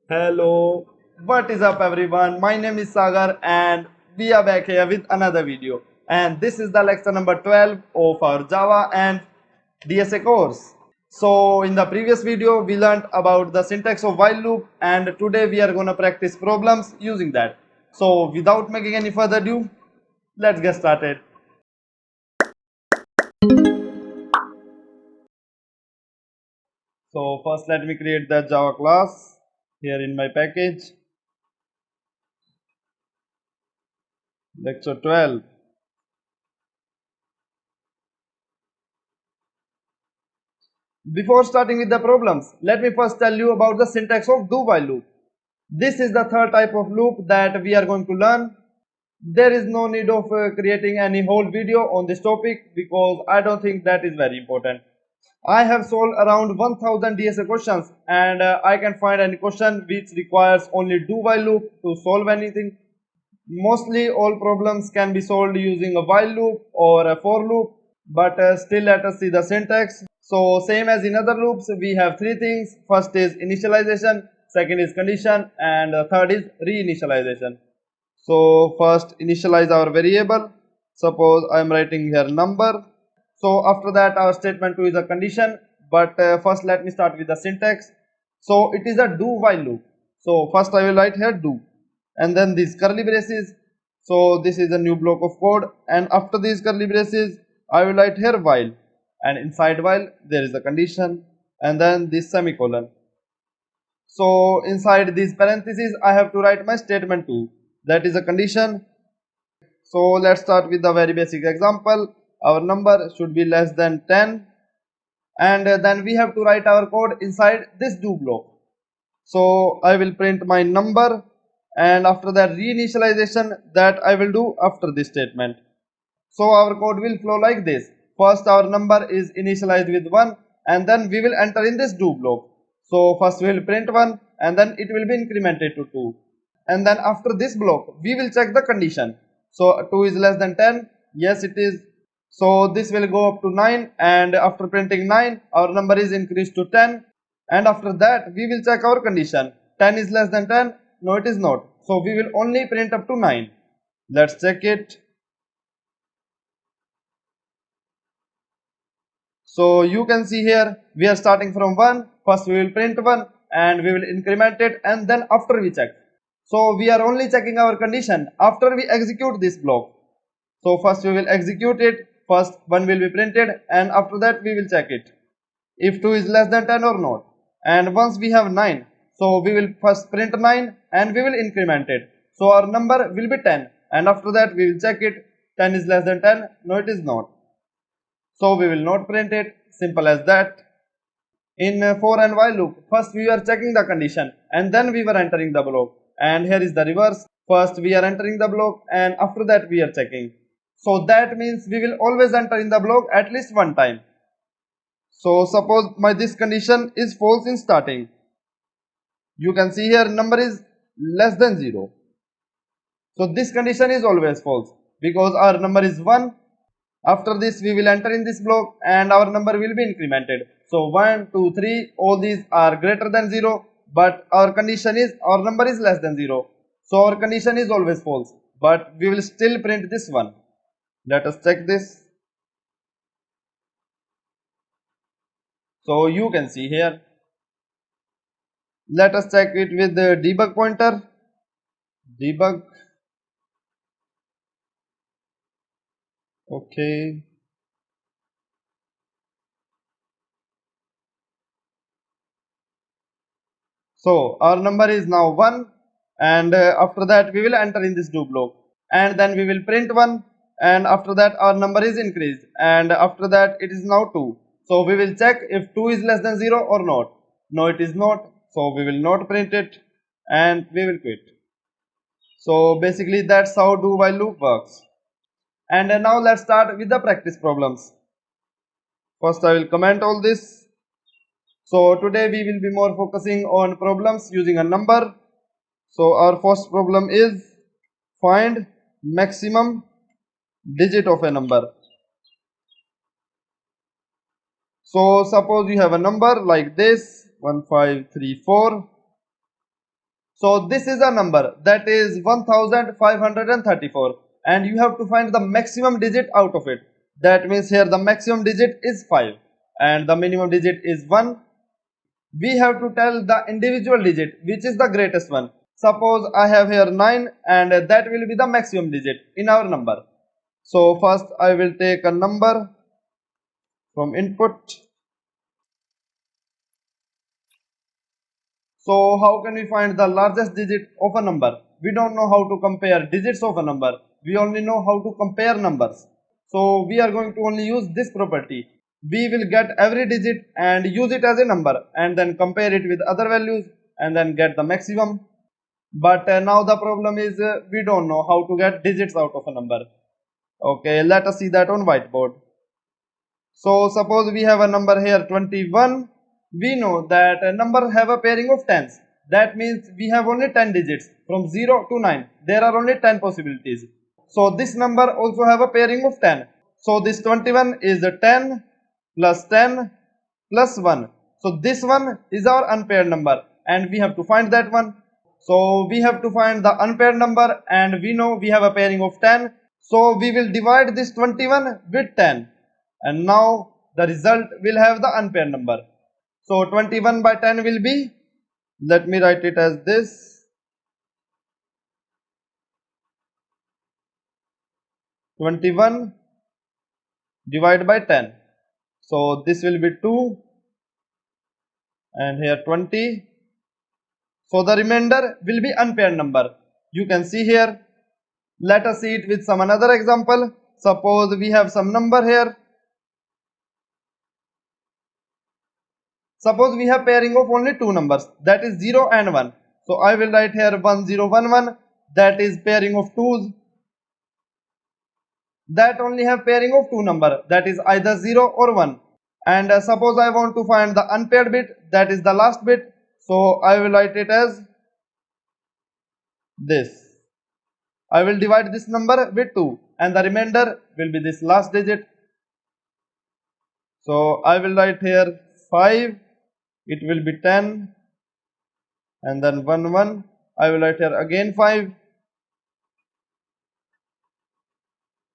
Hello, what is up everyone? My name is Sagar and we are back here with another video. And this is the lecture number 12 of our Java and DSA course. So in the previous video we learned about the syntax of while loop and today we are going to practice problems using that. So without making any further ado, let's get started. So first let me create the Java class here in my package. Lecture 12. Before starting with the problems, let me first tell you about the syntax of do-while loop. This is the third type of loop that we are going to learn. There is no need of creating any whole video on this topic because I don't think that is very important. I have solved around 1000 DSA questions and I can find any question which requires only do-while loop to solve anything. Mostly all problems can be solved using a while loop or a for loop, but still let us see the syntax. So same as in other loops, we have three things. First is initialization, second is condition, and third is reinitialization. So first initialize our variable. Suppose I am writing here number. So after that our statement 2 is a condition, but first let me start with the syntax. So it is a do while loop. So first I will write here do and then these curly braces. So this is a new block of code and after these curly braces I will write here while and inside while there is a condition and then this semicolon. So inside these parentheses I have to write my statement 2, that is a condition. So let's start with the very basic example. Our number should be less than 10 and then we have to write our code inside this do block. So I will print my number and after that reinitialization that I will do after this statement. So our code will flow like this. First our number is initialized with 1 and then we will enter in this do block. So first we will print 1 and then it will be incremented to 2. And then after this block we will check the condition. So 2 is less than 10. Yes it is. So this will go up to 9 and after printing 9 our number is increased to 10 and after that we will check our condition. 10 is less than 10. No it is not. So we will only print up to 9. Let's check it. So you can see here we are starting from 1. First we will print 1 and we will increment it and then after we check. So we are only checking our condition after we execute this block. So first we will execute it. First 1 will be printed and after that we will check it if 2 is less than 10 or not. And once we have 9, so we will first print 9 and we will increment it. So our number will be 10 and after that we will check it. 10 is less than 10. No it is not. So we will not print it. Simple as that. In for and while loop, first we are checking the condition and then we were entering the block. And here is the reverse. First we are entering the block and after that we are checking. So that means we will always enter in the block at least one time. So suppose my this condition is false in starting. You can see here number is less than 0. So this condition is always false because our number is 1. After this we will enter in this block and our number will be incremented. So 1, 2, 3 all these are greater than 0 but our condition is our number is less than 0. So our condition is always false but we will still print this one. Let us check this. So you can see here. Let us check it with the debug pointer. Debug. Okay. So our number is now 1 and after that we will enter in this do block and then we will print 1 and after that our number is increased and after that it is now 2. So we will check if 2 is less than 0 or not. No it is not. So we will not print it and we will quit. So basically that's how do while loop works. And now let's start with the practice problems. First I will comment all this. So today we will be more focusing on problems using a number. So our first problem is find maximum digit of a number. So suppose you have a number like this 1534 So this is a number that is 1534 and you have to find the maximum digit out of it. That means here the maximum digit is 5 and the minimum digit is 1. We have to tell the individual digit which is the greatest one. Suppose I have here 9 and that will be the maximum digit in our number. So first I will take a number from input. So how can we find the largest digit of a number? We don't know how to compare digits of a number. We only know how to compare numbers. So we are going to only use this property. We will get every digit and use it as a number and then compare it with other values and then get the maximum. But now the problem is we don't know how to get digits out of a number. Okay, let us see that on whiteboard. So suppose we have a number here 21. We know that a number have a pairing of tens. That means we have only 10 digits from 0 to 9. There are only 10 possibilities. So this number also have a pairing of 10. So this 21 is a 10 plus 10 plus 1. So this one is our unpaired number and we have to find that one. So we have to find the unpaired number and we know we have a pairing of 10. So we will divide this 21 with 10 and now the result will have the unpaired number. So 21 by 10 will be, let me write it as this, 21 divided by 10. So this will be 2 and here 20. So the remainder will be unpaired number. You can see here. Let us see it with some another example. Suppose we have some number here. Suppose we have pairing of only two numbers, that is 0 and 1. So I will write here 1011, that is pairing of 2's. That only have pairing of two number, that is either 0 or 1. And suppose I want to find the unpaired bit, that is the last bit. So I will write it as this. I will divide this number with 2 and the remainder will be this last digit. So I will write here 5, it will be 10 and then 1 1. I will write here again 5.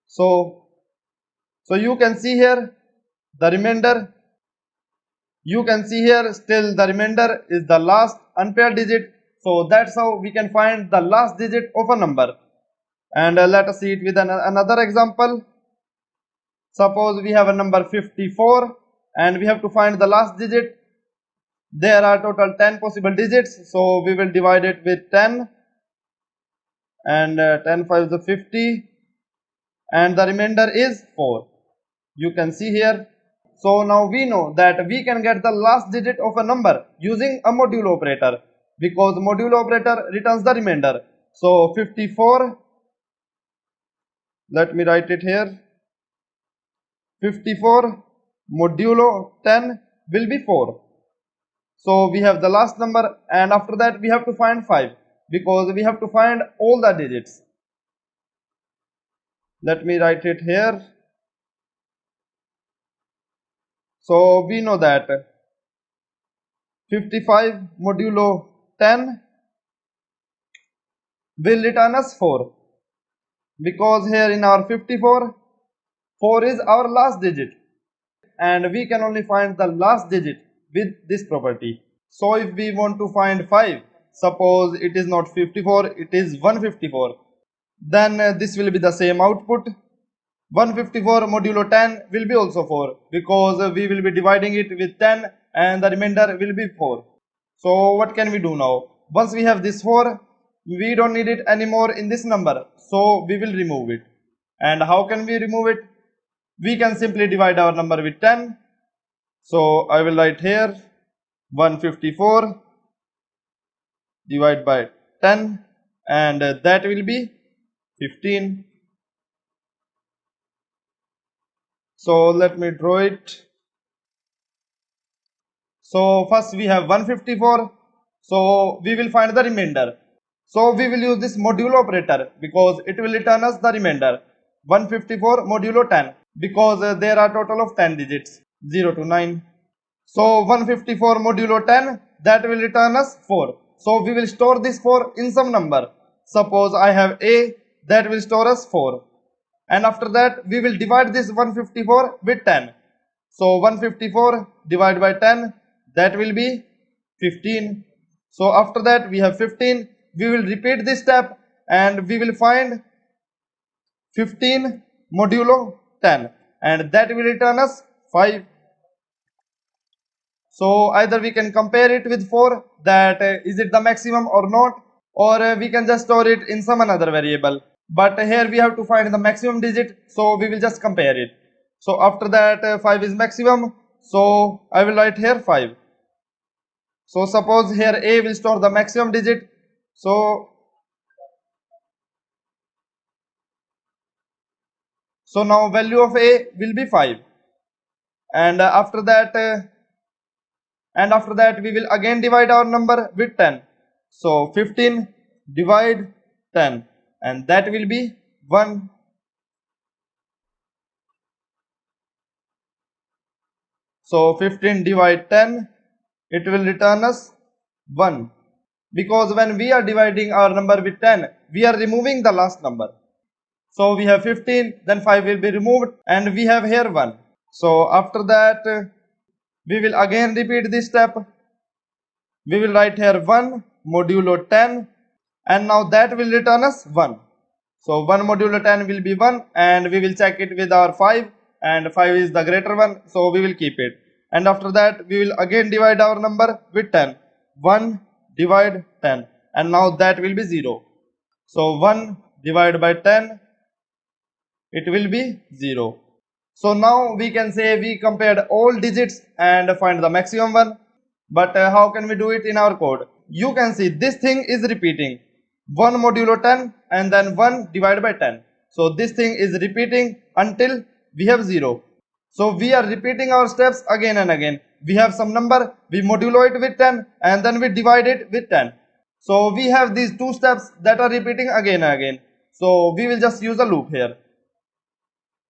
So you can see here the remainder. You can see here still the remainder is the last unpaired digit. So that's how we can find the last digit of a number. And let us see it with another example. Suppose we have a number 54 and we have to find the last digit. There are total 10 possible digits. So we will divide it with 10 and 10 5 is 50 and the remainder is 4. You can see here. So now we know that we can get the last digit of a number using a modulo operator because modulo operator returns the remainder. So 54, let me write it here, 54 modulo 10 will be 4. So we have the last number and after that we have to find 5 because we have to find all the digits. Let me write it here. So we know that 55 modulo 10 will return us 4 because here in our 54, 4 is our last digit and we can only find the last digit with this property. So if we want to find 5, suppose it is not 54, it is 154, then this will be the same output. 154 modulo 10 will be also 4 because we will be dividing it with 10 and the remainder will be 4. So what can we do now? Once we have this 4, we don't need it anymore in this number. So we will remove it. And how can we remove it? We can simply divide our number with 10. So I will write here 154 divided by 10 and that will be 15. So let me draw it. So first we have 154. So we will find the remainder. So we will use this modulo operator because it will return us the remainder 154 modulo 10 because there are total of 10 digits 0 to 9. So 154 modulo 10 that will return us 4. So we will store this 4 in some number. Suppose I have a, that will store us 4. And after that we will divide this 154 with 10. So 154 divided by 10, that will be 15. So after that we have 15. We will repeat this step and we will find 15 modulo 10, and that will return us 5. So either we can compare it with 4, that is it the maximum or not, or we can just store it in some another variable. But here we have to find the maximum digit, so we will just compare it. So after that 5 is maximum, so I will write here 5. So suppose here a will store the maximum digit, so now value of a will be 5, and after that we will again divide our number with 10. So 15 divide 10, and that will be 1. So 15 divide 10, it will return us 1. Because when we are dividing our number with 10, we are removing the last number. So we have 15, then 5 will be removed, and we have here 1. So after that we will again repeat this step. We will write here 1 modulo 10, and now that will return us 1. So 1 modulo 10 will be 1, and we will check it with our 5, and 5 is the greater one, so we will keep it. And after that we will again divide our number with 10. 1 divide 10, and now that will be 0. So 1 divided by 10, it will be 0. So now we can say we compared all digits and find the maximum one. But how can we do it in our code? You can see this thing is repeating 1 modulo 10 and then 1 divided by 10. So this thing is repeating until we have 0. So we are repeating our steps again and again. We have some number, we modulo it with 10, and then we divide it with 10. So we have these two steps that are repeating again and again. So we will just use a loop here.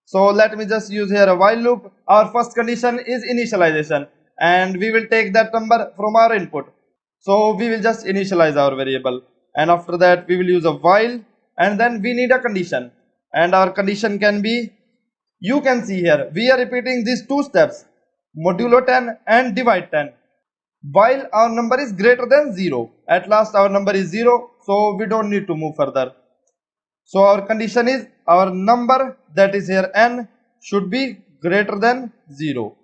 So let me just use here a while loop. Our first condition is initialization, and we will take that number from our input. So we will just initialize our variable, and after that we will use a while, and then we need a condition, and our condition can be, you can see here we are repeating these two steps, modulo 10 and divide 10, while our number is greater than 0. At last our number is 0, so we don't need to move further. So our condition is our number, that is here n, should be greater than 0.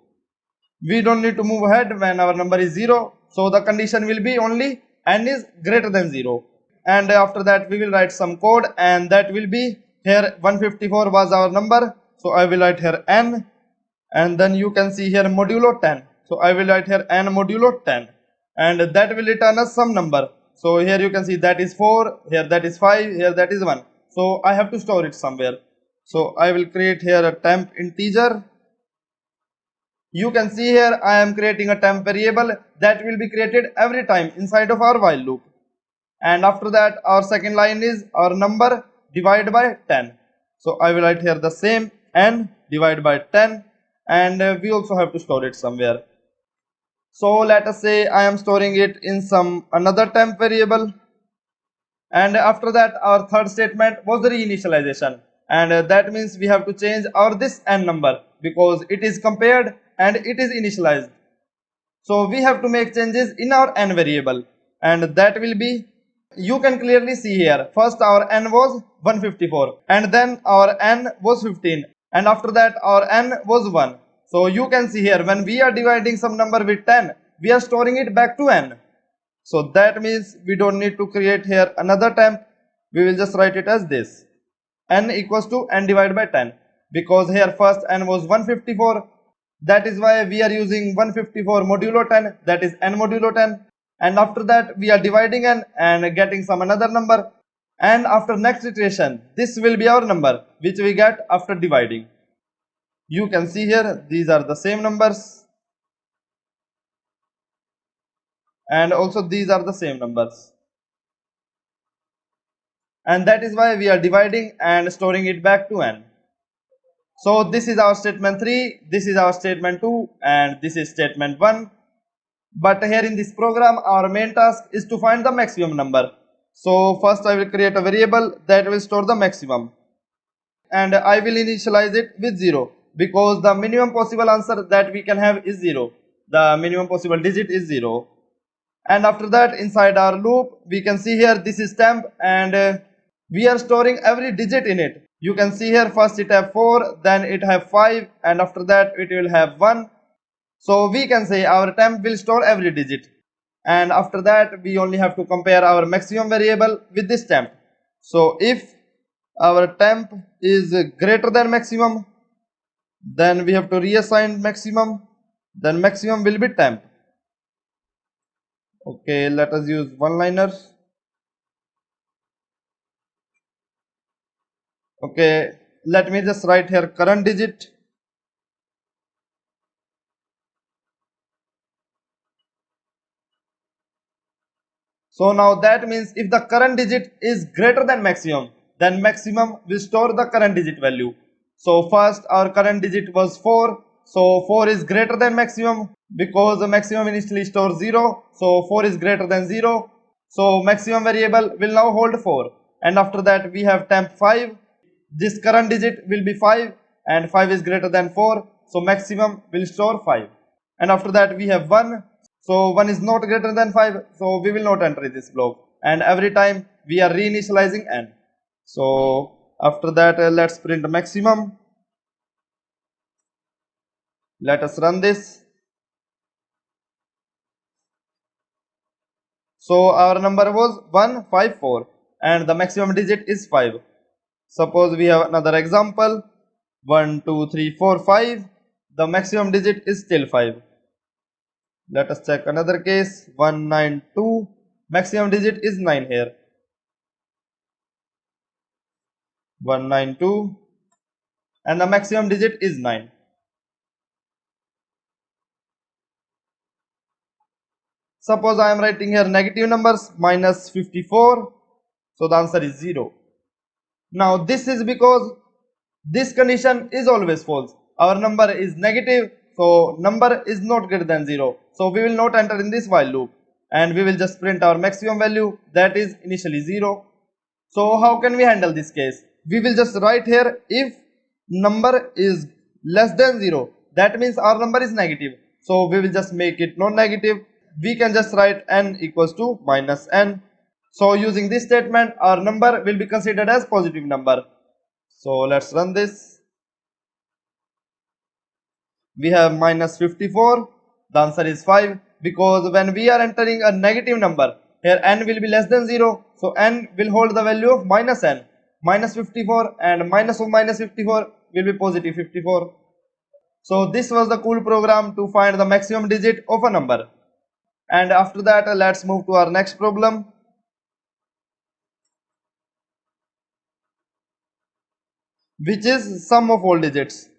We don't need to move ahead when our number is 0. So the condition will be only n is greater than 0. And after that we will write some code, and that will be here 154 was our number. So I will write here n, and then you can see here modulo 10. So I will write here n modulo 10, and that will return us some number. So here you can see that is 4, here that is 5, here that is 1. So I have to store it somewhere. So I will create here a temp integer. You can see here I am creating a temp variable that will be created every time inside of our while loop. And after that our second line is our number divided by 10. So I will write here the same, n divided by 10, and we also have to store it somewhere. So let us say I am storing it in some another temp variable. And after that our third statement was the reinitialization, and that means we have to change our this n number because it is compared and it is initialized. So we have to make changes in our n variable, and that will be, you can clearly see here, first our n was 154, and then our n was 15, and after that our n was 1. So you can see here when we are dividing some number with 10, we are storing it back to n. So that means we don't need to create here another temp. We will just write it as this, n equals to n divided by 10, because here first n was 154. That is why we are using 154 modulo 10, that is n modulo 10. And after that we are dividing n and getting some another number. And after next iteration, this will be our number which we get after dividing. You can see here these are the same numbers. And also these are the same numbers, and that is why we are dividing and storing it back to n. So this is our statement 3, this is our statement 2, and this is statement 1. But here in this program, our main task is to find the maximum number. So first I will create a variable that will store the maximum. And I will initialize it with 0 because the minimum possible answer that we can have is 0. The minimum possible digit is 0. And after that, inside our loop, we can see here this is temp, and we are storing every digit in it. You can see here first it have 4, then it have 5, and after that it will have 1. So we can say our temp will store every digit. And after that we only have to compare our maximum variable with this temp. So if our temp is greater than maximum, then we have to reassign maximum, then maximum will be temp. Okay, let us use one-liner. Okay, let me just write here current digit. So now that means if the current digit is greater than maximum, then maximum will store the current digit value. So first our current digit was 4. So 4 is greater than maximum because the maximum initially stores 0. So 4 is greater than 0. So maximum variable will now hold 4. And after that we have temp 5. This current digit will be 5 and 5 is greater than 4. So maximum will store 5. And after that we have 1. So 1 is not greater than 5, so we will not enter this block. And every time we are reinitializing n. So after that let's print maximum. Let us run this. So our number was 154 and the maximum digit is 5. Suppose we have another example. 1, 2, 3, 4, 5. The maximum digit is still 5. Let us check another case. 192. Maximum digit is 9 here. 192. And the maximum digit is 9. Suppose I am writing here negative numbers minus 54. So the answer is 0. Now this is because this condition is always false. Our number is negative. So number is not greater than 0. So we will not enter in this while loop. And we will just print our maximum value, that is initially 0. So how can we handle this case? We will just write here if number is less than 0. That means our number is negative. So we will just make it non-negative. We can just write n equals to minus n. So using this statement, our number will be considered as positive number. So let's run this. We have minus 54. The answer is 5 because when we are entering a negative number, here n will be less than 0. So n will hold the value of minus n. Minus 54 and minus of minus 54 will be positive 54. So this was the cool program to find the maximum digit of a number. And after that, let's move to our next problem, which is sum of all digits.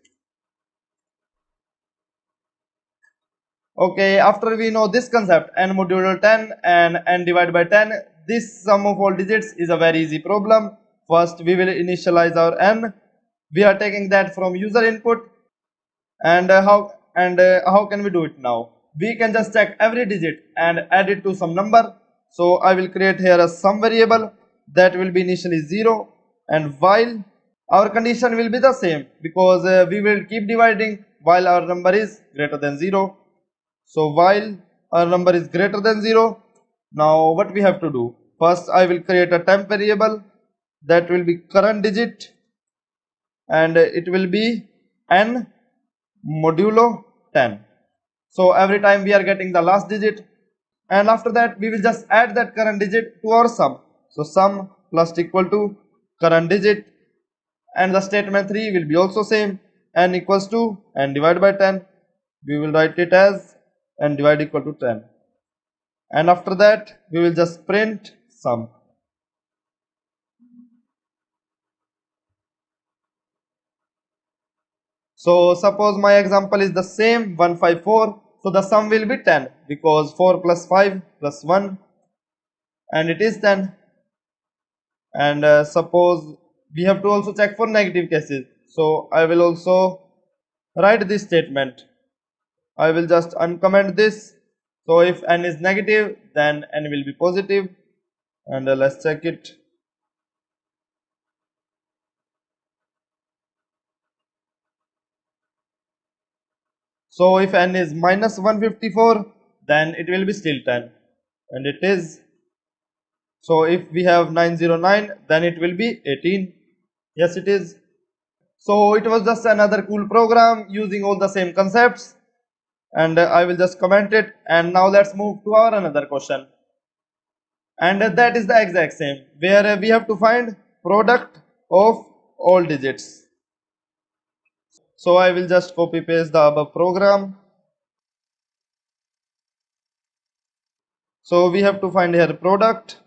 Okay, after we know this concept, n modulo 10 and n divided by 10, this sum of all digits is a very easy problem. First, we will initialize our n. We are taking that from user input. And how can we do it now? We can just check every digit and add it to some number. So I will create here a sum variable that will be initially 0, and while our condition will be the same because we will keep dividing while our number is greater than 0. So while our number is greater than 0, now what we have to do? First I will create a temp variable that will be current digit, and it will be n modulo 10. So every time we are getting the last digit, and after that we will just add that current digit to our sum. So sum plus equal to current digit, and the statement 3 will be also same, n equals to n divided by 10. We will write it as n divided equal to 10, and after that we will just print sum. So suppose my example is the same 154. So the sum will be 10 because 4 plus 5 plus 1, and it is 10. And suppose we have to also check for negative cases. So I will also write this statement. I will just uncomment this. So if n is negative, then n will be positive, and let's check it. So if n is minus 154, then it will be still 10, and it is. So if we have 909, then it will be 18. Yes, it is. So it was just another cool program using all the same concepts, and I will just comment it. And now let's move to our another question, and that is the exact same, where we have to find product of all digits. So I will just copy paste the above program. So we have to find here product.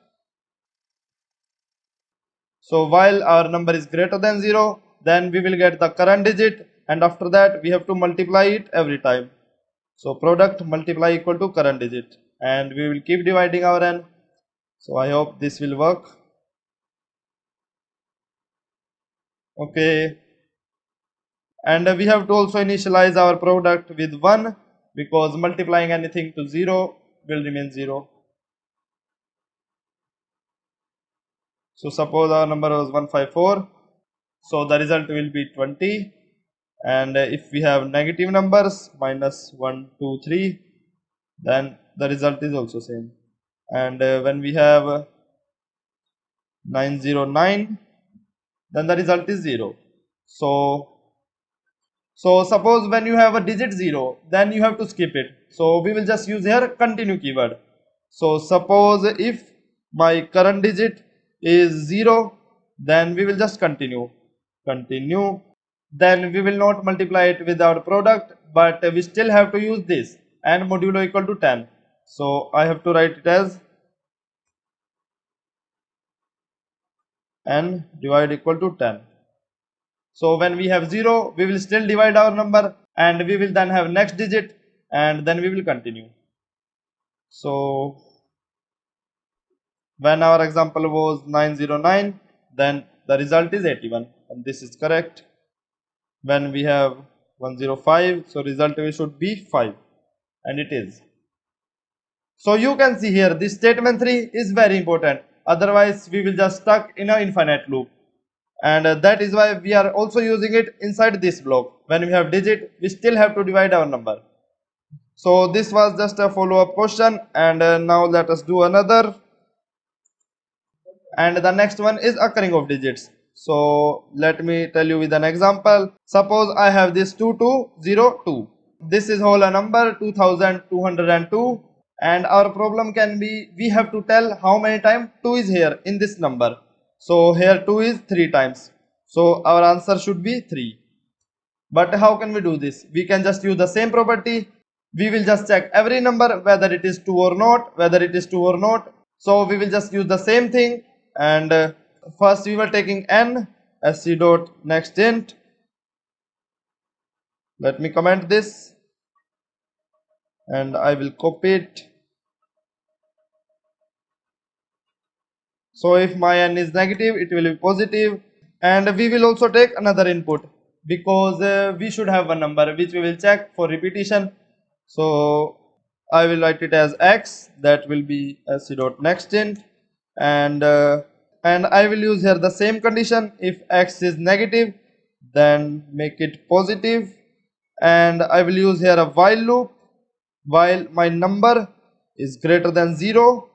So while our number is greater than 0, then we will get the current digit, and after that we have to multiply it every time. So product multiply equal to current digit, and we will keep dividing our n. So I hope this will work. Okay, and we have to also initialize our product with 1, because multiplying anything to 0 will remain 0. So suppose our number was 154, so the result will be 20. And if we have negative numbers minus 1, 2, 3, then the result is also same. And when we have 909, then the result is 0. So suppose when you have a digit 0, then you have to skip it. So we will just use here continue keyword. So suppose if my current digit is 0, then we will just continue. Then we will not multiply it with our product, but we still have to use this, and modulo equal to 10. So I have to write it as n divide equal to 10. So when we have 0, we will still divide our number, and we will then have next digit, and then we will continue. So when our example was 909, then the result is 81, and this is correct. When we have 105, so result should be 5, and it is. So you can see here this statement 3 is very important, otherwise we will just stuck in an infinite loop, and that is why we are also using it inside this block. When we have digit, we still have to divide our number. So this was just a follow-up question, and now let us do another, and the next one is occurring of digits. So let me tell you with an example. Suppose I have this 2202. This is whole a number 2202, and our problem can be we have to tell how many times 2 is here in this number. So here 2 is 3 times. So our answer should be 3. But how can we do this? We can just use the same property. We will just check every number whether it is 2 or not, So we will just use the same thing, and first we were taking n sc dot next int. Let me comment this, and I will copy it. So if my n is negative, it will be positive, and we will also take another input, because we should have one number which we will check for repetition. So I will write it as x, that will be sc dot next int, and I will use here the same condition. If x is negative, then make it positive, and I will use here a while loop while my number is greater than 0.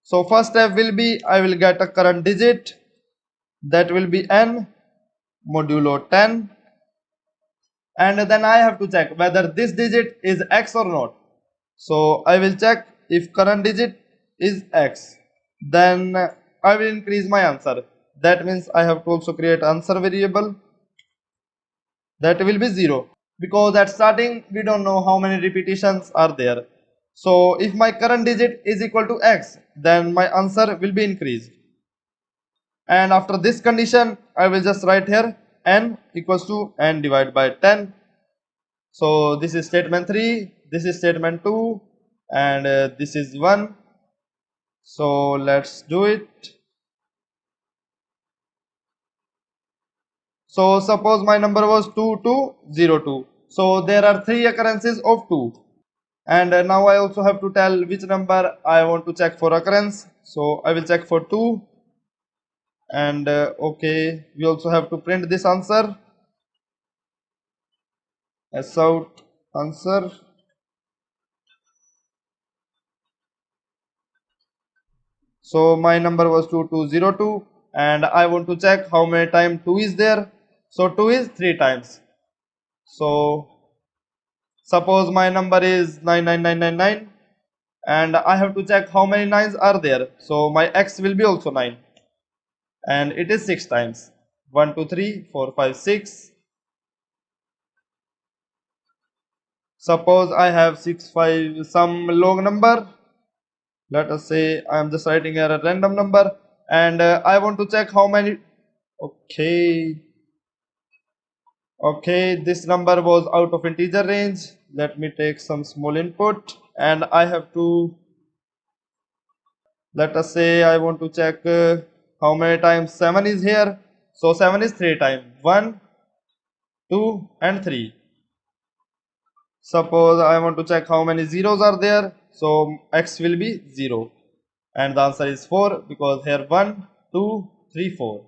So first step will be I will get a current digit, that will be n modulo 10, and then I have to check whether this digit is x or not. So I will check if current digit is x, then I will increase my answer. That means I have to also create answer variable, that will be 0, because at starting we don't know how many repetitions are there. So if my current digit is equal to x, then my answer will be increased. And after this condition, I will just write here n equals to n divided by 10. So this is statement 3, this is statement 2, and this is 1. So let's do it. So suppose my number was 2202. So there are 3 occurrences of 2. And now I also have to tell which number I want to check for occurrence. So I will check for 2. And okay, we also have to print this answer as out answer. So my number was 2202 and I want to check how many times 2 is there. So 2 is 3 times. So suppose my number is 99999 and I have to check how many 9s are there. So my x will be also 9 and it is 6 times. 1, 2, 3, 4, 5, 6. Suppose I have 6, 5, some long number. Let us say I am just writing here a random number and I want to check how many. Okay, this number was out of integer range. Let me take some small input and I have to, let us say I want to check how many times 7 is here. So 7 is 3 times. 1, 2 and 3. Suppose I want to check how many zeros are there. So x will be 0 and the answer is 4 because here 1, 2, 3, 4.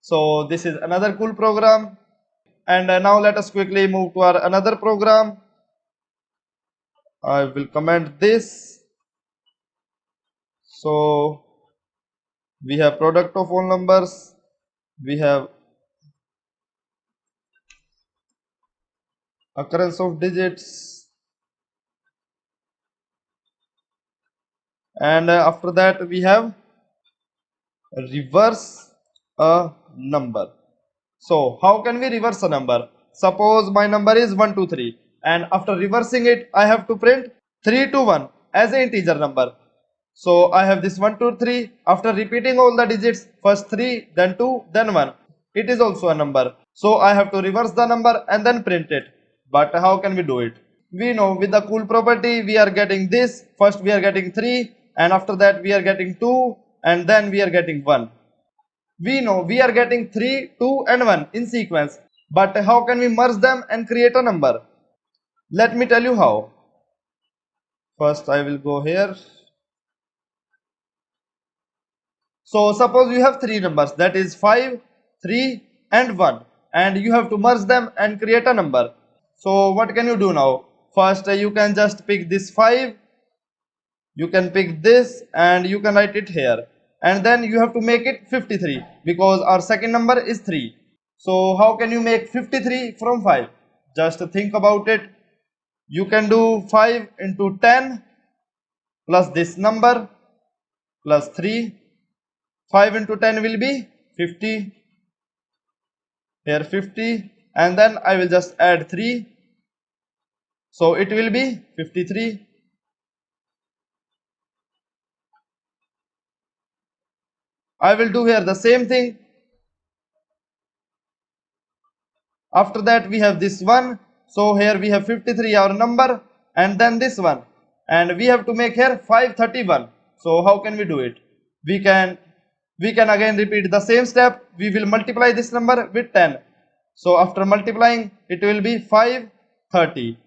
So this is another cool program. And now let us quickly move to our another program. I will comment this. So we have product of all numbers. We have occurrence of digits. And after that we have reverse a number. So how can we reverse a number? Suppose my number is 123 and after reversing it I have to print 3 to 1 as an integer number. So I have this 1 2 3. After repeating all the digits, first 3 then 2 then 1, it is also a number. So I have to reverse the number and then print it. But how can we do it? We know with the cool property we are getting this. First we are getting 3 and after that we are getting 2 and then we are getting 1. We know we are getting 3, 2 and 1 in sequence. But how can we merge them and create a number? Let me tell you how. First I will go here. So suppose you have 3 numbers, that is 5, 3 and 1 and you have to merge them and create a number. So what can you do now? First you can just pick this 5, you can pick this and you can write it here. And then you have to make it 53 because our second number is 3. So how can you make 53 from 5? Just think about it. You can do 5 into 10 plus this number plus 3. 5 into 10 will be 50. Here 50 and then I will just add 3. So it will be 53. I will do here the same thing. After that we have this one. So here we have 53 our number and then this one. And we have to make here 531. So how can we do it? We can again repeat the same step. We will multiply this number with 10. So after multiplying it will be 530.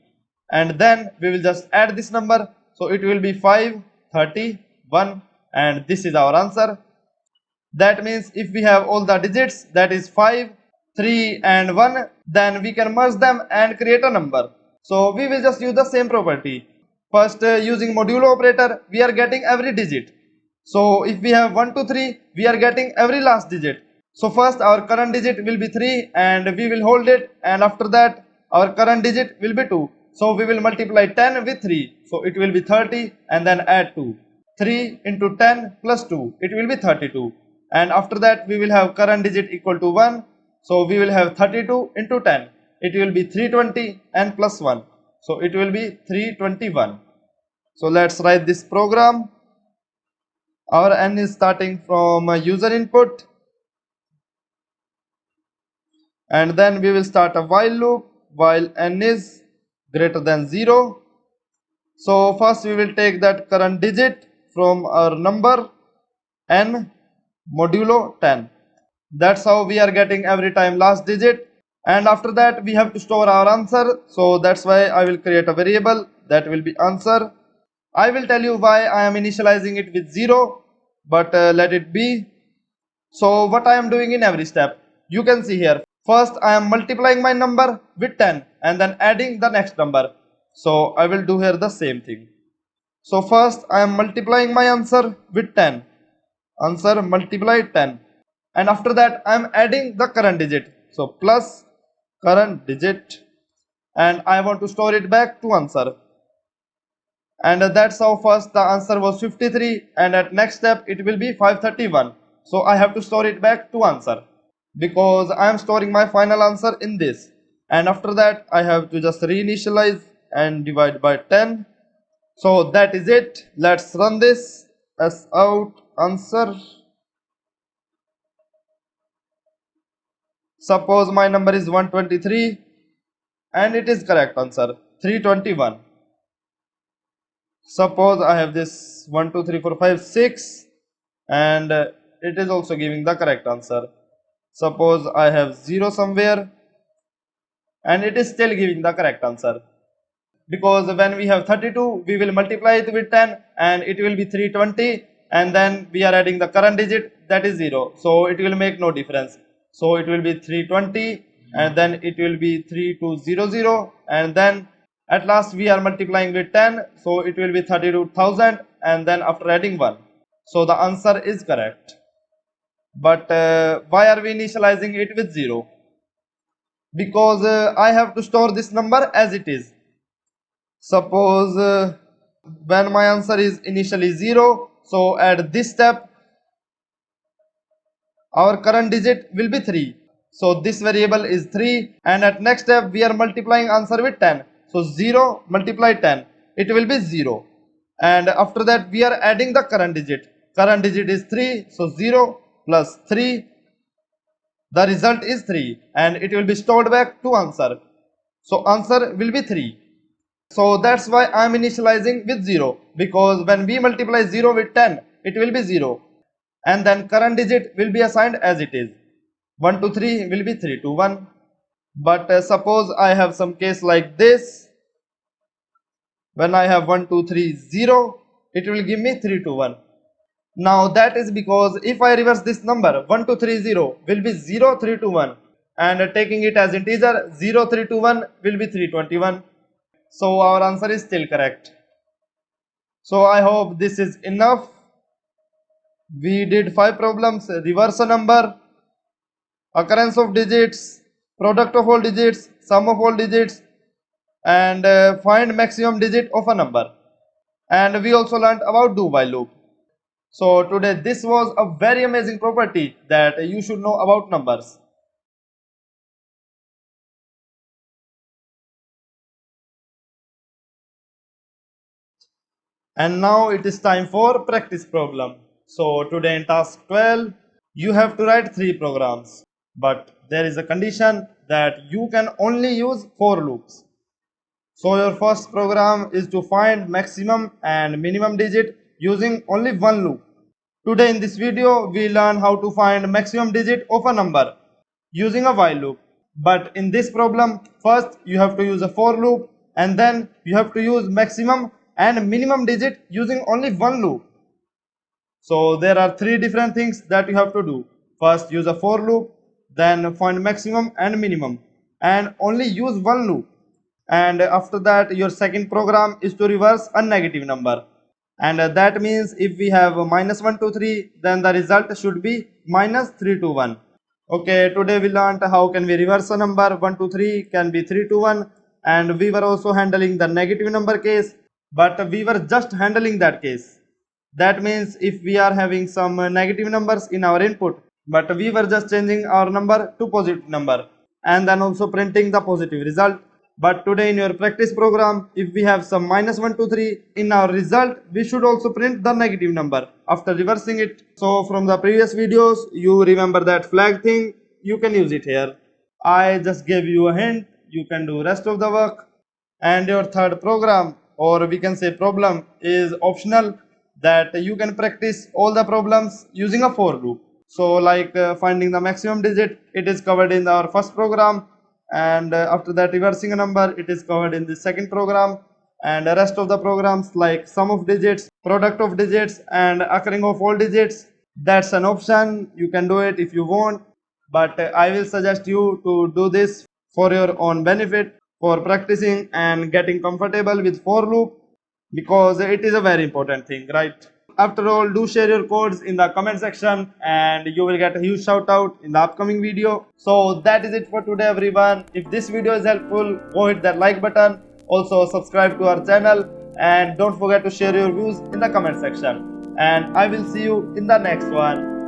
And then we will just add this number. So it will be 531 and this is our answer. That means if we have all the digits, that is 5, 3 and 1, then we can merge them and create a number. So we will just use the same property. First using modulo operator, we are getting every digit. So if we have 1 to 3, we are getting every last digit. So first our current digit will be 3 and we will hold it, and after that our current digit will be 2. So we will multiply 10 with 3. So it will be 30 and then add 2. 3 into 10 plus 2, it will be 32. And after that we will have current digit equal to 1. So we will have 32 into 10. It will be 320 and plus 1. So it will be 321. So let's write this program. Our n is starting from user input. And then we will start a while loop while n is greater than 0. So first we will take that current digit from our number n modulo 10. That's how we are getting every time last digit. And after that we have to store our answer. So that's why I will create a variable that will be answer. I will tell you why I am initializing it with 0, but let it be. So what I am doing in every step, you can see here. First I am multiplying my number with 10 and then adding the next number. So I will do here the same thing. So first I am multiplying my answer with 10. Answer multiplied 10. And after that I am adding the current digit. So plus current digit, and I want to store it back to answer. And that's how first the answer was 53, and at next step it will be 531. So I have to store it back to answer because I am storing my final answer in this. And after that I have to just reinitialize and divide by 10. So that is it. Let's run this. S out answer. Suppose my number is 123 and it is correct answer 321. Suppose I have this 1 2 3 4 5 6 and it is also giving the correct answer. Suppose I have 0 somewhere and it is still giving the correct answer, because when we have 32 we will multiply it with 10 and it will be 320, and then we are adding the current digit, that is 0, so it will make no difference. So it will be 320 and then it will be 3200, and then at last we are multiplying with 10, so it will be 32,000, and then after adding 1. So the answer is correct. But why are we initializing it with 0? Because I have to store this number as it is. Suppose when my answer is initially 0, so at this step our current digit will be 3. So this variable is 3, and at next step we are multiplying answer with 10. So 0 multiply 10, it will be 0. And after that we are adding the current digit. Current digit is 3, so 0 plus 3. The result is 3 and it will be stored back to answer. So answer will be 3. So that's why I am initializing with 0, because when we multiply 0 with 10, it will be 0. And then current digit will be assigned as it is. 1 to 3 will be 3 to 1. But suppose I have some case like this. When I have 1 2 3 0, it will give me 3 to 1. Now that is because if I reverse this number 1 2 3 0 will be 0 3 to 1, and taking it as integer 0 3 to 1 will be 321. So our answer is still correct. So I hope this is enough. We did 5 problems: reverse a number, occurrence of digits, product of all digits, sum of all digits, and find maximum digit of a number. And we also learned about do while loop. So today this was a very amazing property that you should know about numbers. And now it is time for practice problem. So today in task 12, you have to write 3 programs. But there is a condition that you can only use 4 loops. So your first program is to find maximum and minimum digit using only one loop. Today in this video, we learn how to find maximum digit of a number using a while loop. But in this problem, first you have to use a for loop, and then you have to use maximum and minimum digit using only one loop. So there are 3 different things that you have to do. First use a for loop, then find maximum and minimum, and only use one loop. And after that your second program is to reverse a negative number. And that means if we have minus 1 to 3, then the result should be minus 3 to 1. Okay, today we learned how can we reverse a number. 1 to 3 can be 3 to 1, and we were also handling the negative number case, but we were just handling that case. That means if we are having some negative numbers in our input, but we were just changing our number to positive number and then also printing the positive result. But today in your practice program, if we have some minus 1 to 3 in our result, we should also print the negative number after reversing it. So from the previous videos, you remember that flag thing, you can use it here. I just gave you a hint, you can do rest of the work. And your third program, or we can say problem, is optional, that you can practice all the problems using a for loop. So like finding the maximum digit, it is covered in our first program, and after that reversing a number, it is covered in the second program, and the rest of the programs like sum of digits, product of digits, and occurring of all digits, that's an option. You can do it if you want, but I will suggest you to do this for your own benefit, for practicing and getting comfortable with for loop, because it is a very important thing, right? After all, do share your codes in the comment section and you will get a huge shout out in the upcoming video. So that is it for today, everyone. If this video is helpful, go hit that like button. Also subscribe to our channel and don't forget to share your views in the comment section. And I will see you in the next one.